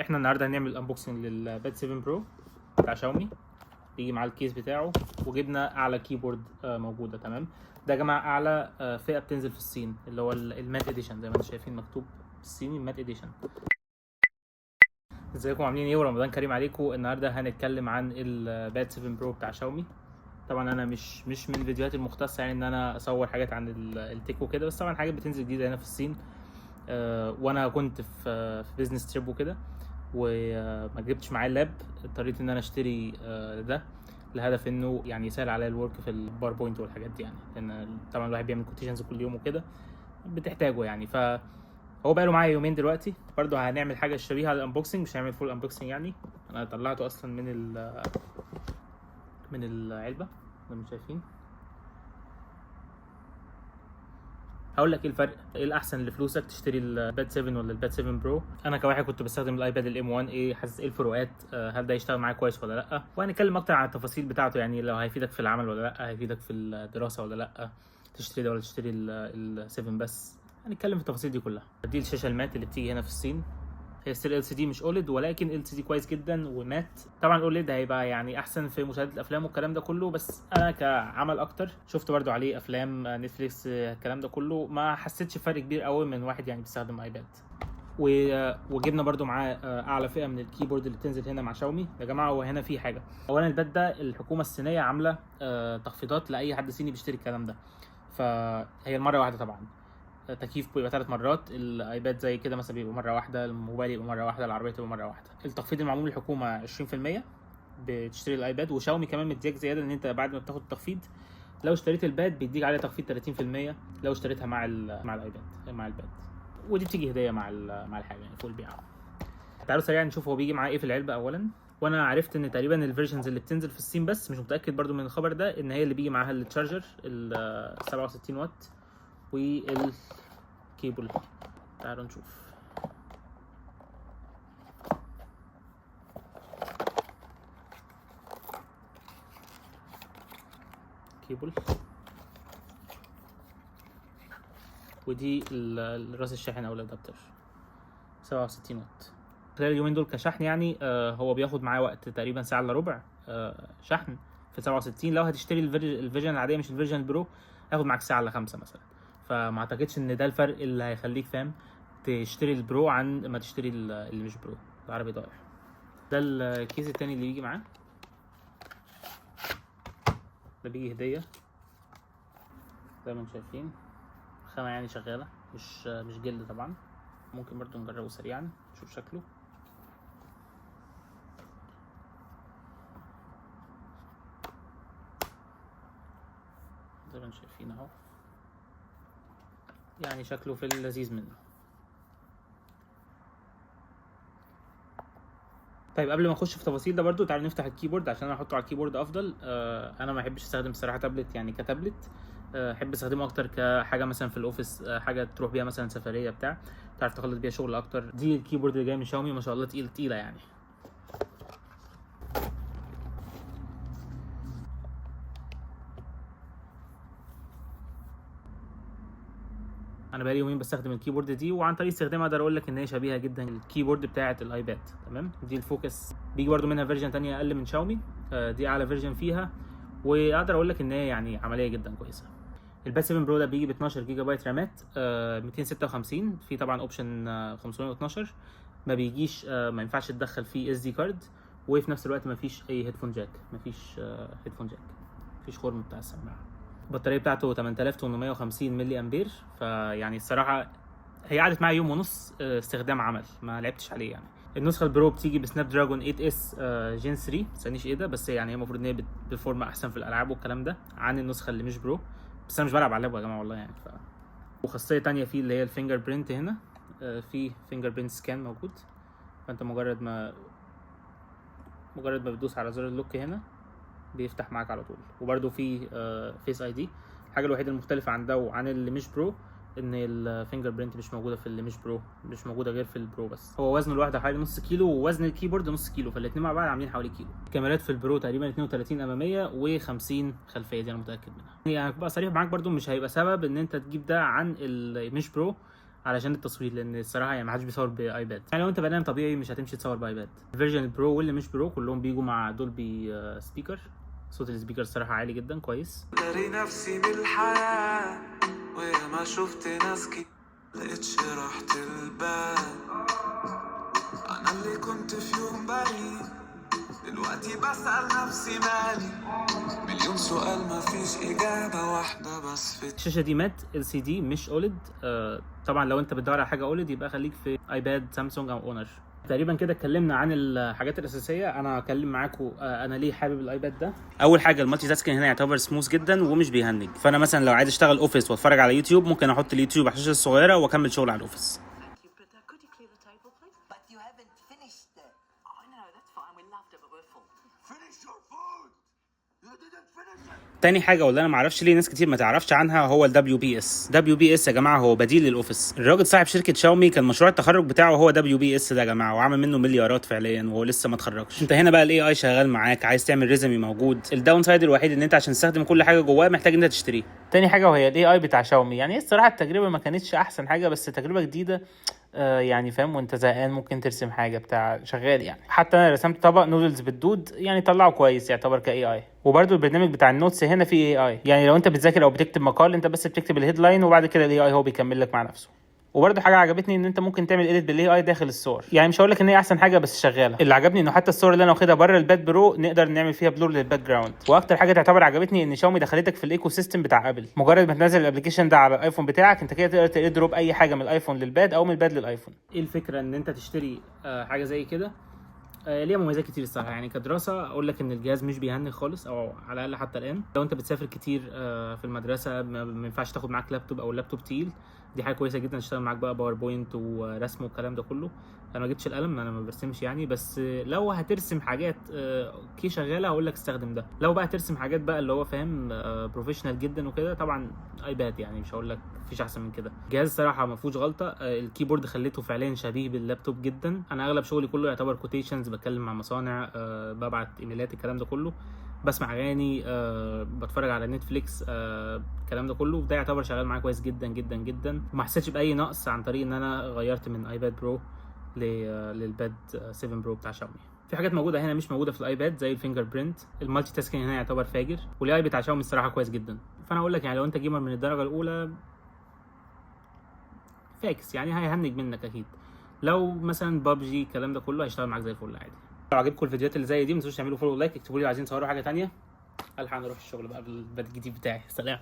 احنا النهارده هنعمل انبوكسنج للباد 7 برو بتاع شاومي. بيجي معاه الكيس بتاعه، وجبنا اعلى كيبورد موجوده. تمام، ده يا جماعه اعلى فئه بتنزل في الصين، اللي هو المات اديشن، زي ما انتم شايفين مكتوب بالصيني المات اديشن. ازيكم عاملين ايه؟ ورمضان كريم عليكم. النهارده هنتكلم عن الباد 7 برو بتاع شاومي. طبعا انا مش من الفيديوهات المختصه يعني ان انا اصور حاجات عن التك وكده، بس طبعا حاجات بتنزل جديده هنا في الصين. وانا كنت في بيزنس تريب وكده، وما جبتش معايا اللاب. اضطريت ان انا اشتري ده لهدف انه يعني يسهل عليا الورك في الباوربوينت والحاجات دي، يعني لان طبعا الواحد بيعمل كوتيشنز كل يوم وكده بتحتاجه يعني. فهو بقى له معايا يومين دلوقتي. برضه هنعمل حاجه شبيهه للانبوكسنج، مش هنعمل فول انبوكسنج يعني. انا طلعته اصلا من العلبه زي ما شايفين. هقول لك ايه الفرق، ايه الاحسن لفلوسك، تشتري الباد 7 ولا الباد 7 برو. انا كواحد كنت بستخدم الايباد الام 1، ايه حاسس ايه الفروقات، هل ده يشتغل معايا كويس ولا لا، وهنتكلم اكتر عن التفاصيل بتاعته، يعني لو هيفيدك في العمل ولا لا، هيفيدك في الدراسه ولا لا، تشتري ده ولا تشتري ال 7 بس. هنتكلم في التفاصيل دي كلها. دي الشاشه المات اللي بتيجي هنا في الصين. هي ستيل ال سي دي مش اوليد، ولكن ال سي دي كويس جدا ومات. طبعا اوليد هيبقى يعني احسن في مشاهده الافلام والكلام ده كله، بس انا كعمل اكتر شفت برضو عليه افلام نتفليكس الكلام ده كله، ما حسيتش فرق كبير قوي من واحد يعني بيستخدم ايباد. وجبنا برضو معاه اعلى فئه من الكيبورد اللي بتنزل هنا مع شاومي. يا جماعه هو هنا في حاجه، اولا الباد ده الحكومه الصينيه عامله تخفيضات لاي حد صيني بيشتري الكلام ده، فهي المره واحده طبعا. تكييف بيبقى 3 مرات، الايباد زي كده مثلا بيبقى مره واحده، الموبايل يبقى مره واحده، العربيه تبقى مره واحده. التخفيض المعمول للحكومه 20% بتشتري الايباد، وشاومي كمان مديك زياده ان انت بعد ما بتاخد التخفيض لو اشتريت الباد بيديك عليها تخفيض 30% لو اشتريتها مع الايباد مع الباد، ودي بتيجي هديه مع الحاجه يعني فوق البيعه. تعالوا سريعا نشوف هو بيجي معاه ايه في العلبه اولا. وانا عرفت ان تقريبا الفيرجنز اللي بتنزل في الصين، بس مش متاكد برضو من الخبر ده، ان هي اللي بيجي معاها التشارجر ال 67 واط والكيبل. تعالوا نشوف. كيبل، ودي راس الشاحن او الادابتر 67 واط. خلال اليومين دول كشحن يعني هو بياخد معاه وقت تقريبا ساعه الا ربع شحن في 67. لو هتشتري الفيرجن العاديه مش الفيرجن البرو هياخد معاك ساعه الا 5 مثلا. فما اعتقدش ان ده الفرق اللي هيخليك فاهم تشتري البرو عن ما تشتري اللي مش برو. العربي ضايع. ده الكيس التاني اللي بيجي معاه، ده بيجي هديه زي ما انتم شايفين. خامة يعني شغالة، مش جلد طبعا. ممكن برضو نجربه سريعا نشوف شكله. زي ما انتم شايفين اهو، يعني شكله في اللذيذ منه. طيب قبل ما نخش في تفاصيل ده برضو تعالوا نفتح الكيبورد عشان انا احطه على الكيبورد افضل. انا ما احبش استخدم الصراحه تابلت يعني كتابلت. احب استخدمه اكتر كحاجه مثلا في الاوفيس، حاجه تروح بيها مثلا سفريه بتاع، تعرف تخلص بيها شغل اكتر. دي الكيبورد اللي جاي من شاومي، ما شاء الله تقيله يعني. انا بقالي يومين بستخدم الكيبورد دي، وعن طريق استخدامها اقدر اقول لك ان هي شبيهه جدا للكيبورد بتاعه الايباد. تمام، دي الفوكس. بيجي برده منها فيرجن تانية اقل من شاومي، دي اعلى فيرجن فيها، واقدر اقول لك ان هي يعني عمليه جدا كويسه. الباد 7 برو ده بيجي ب 12 جيجا بايت رامات، 256 في طبعا اوبشن 512. ما بيجيش ما ينفعش تدخل فيه اس دي كارد، وفي نفس الوقت ما فيش اي هيدفون جاك، ما فيش هيدفون جاك، مفيش خرم بتاع السماعه. البطاريه بتاعته 8850 ملي امبير، فيعني الصراحه هي قعدت معايا يوم ونص استخدام عمل، ما لعبتش عليه يعني. النسخه البرو بتيجي بسناب دراجون 8 اس جين 3، ما تسالنيش ايه ده، بس يعني هي المفروض ان هي بتفورم احسن في الالعاب والكلام ده عن النسخه اللي مش برو، بس انا مش بلعب على اللاب يا جماعه والله يعني. وخاصيه تانية فيه اللي هي الفينجر برينت هنا، في فينجر برينت سكان موجود، فانت مجرد ما بتدوس على زر اللوك هنا بيفتح معاك على طول. وبرده في فيس اي دي. الحاجه الوحيده المختلفه عن ده وعن اللي مش برو ان الفينجر برينت مش موجوده في اللي مش برو، مش موجوده غير في البرو بس. هو وزنه الواحده حوالي نص كيلو، ووزن الكيبورد نص كيلو، فالاثنين مع بعض عاملين حوالي كيلو. الكاميرات في البرو تقريبا 32 اماميه و50 خلفيه، دي انا متاكد منها يعني. بقى صريح معاك برده، مش هيبقى سبب ان انت تجيب ده عن المش برو، علشان التصوير، لان الصراحه يعني ما حدش بيصور بايباد. يعني لو انت بني ادم طبيعي مش هتمشي تصور بايباد. الفيرجن البرو واللي مش برو كلهم بيجوا مع دولبي سبيكر. صوت السبيكر الصراحه عالي جدا كويس. داري نفسي بالحياه ويا ما شفت ناس لقيتش راحة البال. انا اللي كنت في يوم بريء دلوقتي بسأل نفسي مالي. مليون سؤال ما فيش اجابة واحدة بس في الشاشه دي مات LCD مش اوليد. طبعا لو انت بتدور على حاجه اوليد يبقى خليك في ايباد سامسونج او اونر. تقريبا كده اتكلمنا عن الحاجات الاساسيه. انا هكلم معاكم انا ليه حابب الايباد ده. اول حاجه المالتي تاسكينج هنا يعتبر سموث جدا ومش بيهنج. فانا مثلا لو عايز اشتغل اوفيس واتفرج على يوتيوب ممكن احط اليوتيوب على الشاشه الصغيره واكمل شغل على الاوفيس. تاني حاجه واللي انا معرفش ليه ناس كتير ما تعرفش عنها هو ال WPS. WPS يا جماعه هو بديل للاوفيس. الراجل صاحب شركه شاومي كان مشروع التخرج بتاعه هو WPS ده يا جماعه، وعمل منه مليارات فعليا وهو لسه ما اتخرجش. انت هنا بقى الاي اي شغال معاك، عايز تعمل ريزمي موجود. الداون سايد الوحيد ان انت عشان تستخدم كل حاجه جواه محتاج ان انت تشتريه. تاني حاجه وهي الاي اي بتاع شاومي. يعني الصراحه التجربه ما كانتش احسن حاجه، بس تجربه جديده يعني فاهم، وانت زهقان ممكن ترسم حاجه بتاع شغال. يعني حتى انا رسمت طبق نودلز بالدود يعني طلعه كويس يعتبر كاي اي. وبرده البرنامج بتاع النوتس هنا فيه اي اي. يعني لو انت بتذاكر او بتكتب مقال انت بس بتكتب الهيدلاين وبعد كده الاي اي هو بيكمل لك مع نفسه. وبرده حاجه عجبتني ان انت ممكن تعمل اديت بالاي اي داخل الصور. يعني مش هقول لك ان هي احسن حاجه بس شغاله. اللي عجبني انه حتى الصور اللي انا واخدها بره الباد برو نقدر نعمل فيها بلور للباك جراوند. واكتر حاجه تعتبر عجبتني ان شاومي دخلتك في الايكو سيستم بتاع ابل. مجرد ما تنزل الابلكيشن ده على الايفون بتاعك انت كده تقدر تدروب اي حاجه من الايفون للباد او من الباد للايفون. ايه الفكره ان انت تشتري حاجه زي كده؟ ليها مميزات كتير الصراحه. يعني كدراسه اقول لك ان الجهاز مش بيهنج خالص، او على الاقل حتى الان. لو انت بتسافر كتير في المدرسه ما ينفعش تاخد معاك لابتوب او اللابتوب تقيل، دي حاجه كويسه جدا تشتغل معاك بقى باوربوينت ورسم والكلام ده كله. انا ما جبتش القلم، انا ما برسمش يعني، بس لو هترسم حاجات اوكي شغاله هقول لك استخدم ده. لو بقى ترسم حاجات بقى اللي هو فاهم بروفيشنال جدا وكده طبعا ايباد. يعني مش هقول لك مفيش احسن من كده. الجهاز الصراحه ما فيهوش غلطه. الكيبورد خليته فعليا شبيه باللابتوب جدا. انا اغلب شغلي كله يعتبر كوتيشنز، بتكلم مع مصانع، ببعت ايميلات، الكلام ده كله، بسمع اغاني، بتفرج على نتفليكس، الكلام ده كله. ده يعتبر شغال معايا كويس جدا جدا جدا، وما حسيتش باي نقص عن طريق ان انا غيرت من ايباد برو للباد 7 برو بتاع شاومي. في حاجات موجوده هنا مش موجوده في الايباد زي الفينجر برينت. المالتي تاسكينج هنا يعتبر فاجر، والاي بتاع شاومي الصراحه كويس جدا. فانا اقول لك يعني لو انت جيمر من الدرجه الاولى فاكس يعني هيهنج منك اكيد. لو مثلا بابجي الكلام ده كله هيشتغل معاك زي الفل عادي. لو عجبكم الفيديوهات اللي زي دي ما تنسوش تعملوا فولو ولايك، اكتبوا لي عايزين تصوروا حاجه ثانيه. الحق نروح الشغل بقى بالباد الجديد بتاعي. سلام.